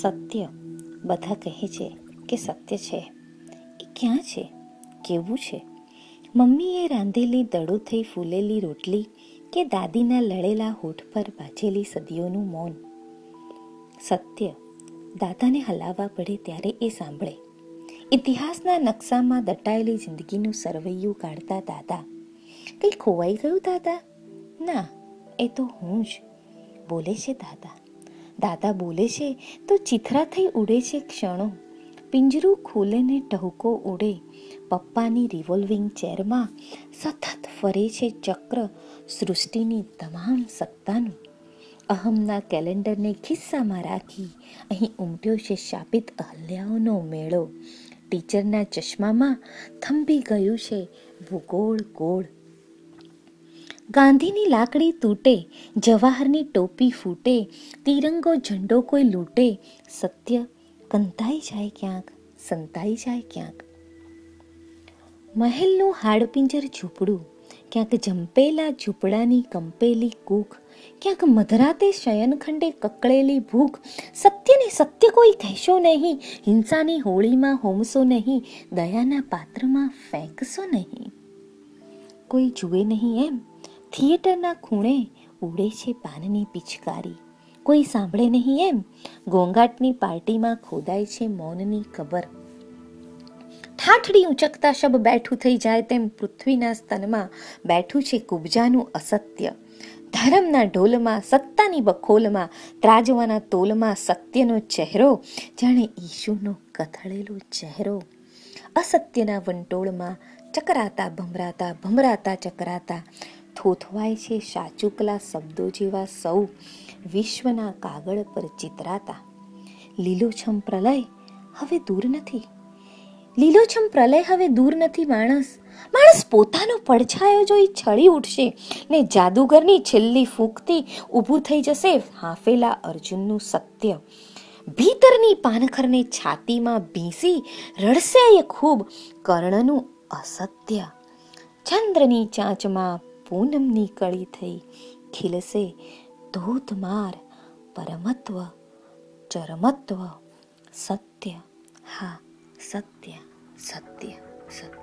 સત્ય બધા કહે છે કે સત્ય છે, એ ક્યાં છે, કેવું છે? મમ્મીએ રાંધેલી દડો થઈ ફૂલેલી રોટલી કે દાદીના લડેલા હોઠ પર બાજેલી સદીઓનું મૌન? સત્ય દાદાને હલાવવા પડે ત્યારે એ સાંભળે. ઇતિહાસના નકશામાં દટાયેલી જિંદગીનું સરવૈયું કાઢતા દાદા. કંઈ ખોવાઈ ગયું દાદા? ના, એ તો હું જ, બોલે છે દાદા. દાદા બોલે છે તો ચીથરા થઈ ઉડે છે ક્ષણો. પિંજરું ખોલે ને ટહુકો ઉડે. પપ્પાની રિવોલ્વિંગ ચેરમાં સતત ફરે છે ચક્ર સૃષ્ટિની તમામ સત્તાનું. અહમના કેલેન્ડરને ખિસ્સામાં રાખી અહીં ઉમટ્યો છે શાપિત અહલ્યાઓનો મેળો. ટીચરના ચશ્મામાં થંભી ગયું છે ભૂગોળ ગોળ. ગાંધીની લાકડી તૂટે, જવાહરની ટોપી ફૂટે, તિરંગો ઝંડો કોઈ લૂંટે. સત્ય કંતાઈ જાય ક્યાંક, સંતાઈ જાય ક્યાંક. મહેલનું હાડપિંજર ઝૂંપડું, ક્યાંક જંપેલા ઝૂંપડાની કંપેલી કૂખ, ક્યાંક મધરાતે શયનખંડે કકળેલી ભૂખ. સત્યને સત્ય કોઈ કહેશો નહીં, હિંસાની હોળીમાં હોમશો નહીં, દયાના પાત્રમાં ફેંકશો નહીં. કોઈ જુએ નહીં એમ થિયેટરના ખૂણે ઉડે છે પાનની પિચકારી. કોઈ સાંભળે નહીં એમ ઘોંઘાટની પાર્ટીમાં ખોદાય છે મૌનની કબર. ઠાઠડી ઉંચકતા શબ બેઠું થઈ જાય તેમ પૃથ્વીના સ્તનમાં બેઠું છે કુબજાનું અસત્ય. ધર્મના ઢોલમાં, સત્તાની બખોલમાં, ત્રાજવાના તોલમાં સત્યનો ચહેરો જાણે ઈશુનો કથળેલો ચહેરો. અસત્યના વંટોળમાં ચકરાતા ભમરાતા, ભમરાતા ચકરાતા થોથવાય છે સાચુકલા શબ્દો જેવા સૌ વિશ્વના કાગળ પર ચિતરાતા. લીલોછમ પ્રલય હવે દૂર નથી, લીલોછમ પ્રલય હવે દૂર નથી. માણસ પોતાનો પડછાયો જોઈ છળી ઉઠશે ને જાદુગરની છેલ્લી ફૂંકથી ઊભું થઈ જશે હાંફેલા અર્જુનનું સત્ય. ભીતરની પાનખરને છાતીમાં ભીંસી રડશે એ ખૂબ કર્ણનું અસત્ય. ચંદ્રની ચાંચમાં પૂનમની કળી થઈ ખીલશે ધોધમાર પરમત્વ ચરમત્વ. સત્ય, હા સત્ય, સત્ય, સત્ય.